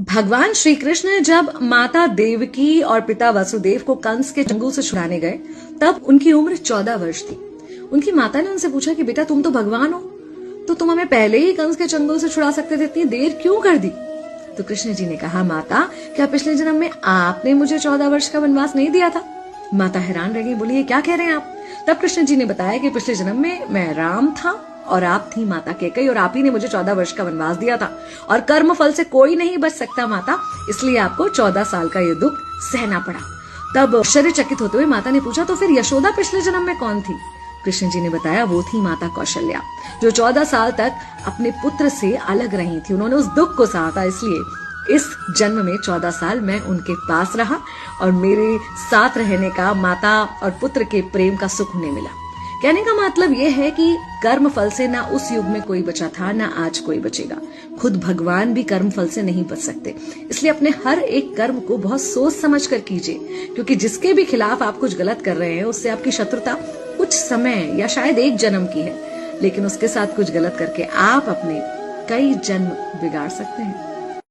भगवान श्री कृष्ण जब माता देवकी और पिता वसुदेव को कंस के चंगुल से छुड़ाने गए तब उनकी उम्र 14 वर्ष थी। उनकी माता ने उनसे पूछा कि बेटा तुम तो भगवान हो, तो तुम हमें पहले ही कंस के चंगुल से छुड़ा सकते थे, इतनी देर क्यों कर दी? तो कृष्ण जी ने कहा, माता क्या पिछले जन्म में आपने मुझे 14 वर्ष का वनवास नहीं दिया था? माता हैरान रह गई, बोली ये क्या कह रहे हैं आप? तब कृष्ण जी ने बताया कि पिछले जन्म में मैं राम था और आप थी माता कैकेयी और आप ही ने मुझे 14 वर्ष का वनवास दिया था और कर्म फल से कोई नहीं बच सकता माता, इसलिए आपको 14 साल का ये दुख सहना पड़ा। तब आश्चर्यचकित होते हुए माता ने पूछा, तो फिर यशोदा पिछले जन्म में कौन थी? कृष्ण जी ने बताया, वो थी माता कौशल्या, जो 14 साल तक अपने पुत्र से अलग रही थी। उन्होंने उस दुख को सहा था, इसलिए इस जन्म में 14 साल मैं उनके पास रहा और मेरे साथ रहने का माता और पुत्र के प्रेम का सुख उन्हें मिला। कहने का मतलब यह है कि कर्म फल से ना उस युग में कोई बचा था, ना आज कोई बचेगा। खुद भगवान भी कर्म फल से नहीं बच सकते, इसलिए अपने हर एक कर्म को बहुत सोच समझ कर कीजिए, क्योंकि जिसके भी खिलाफ आप कुछ गलत कर रहे हैं उससे आपकी शत्रुता कुछ समय या शायद एक जन्म की है, लेकिन उसके साथ कुछ गलत करके आप अपने कई जन्म बिगाड़ सकते हैं।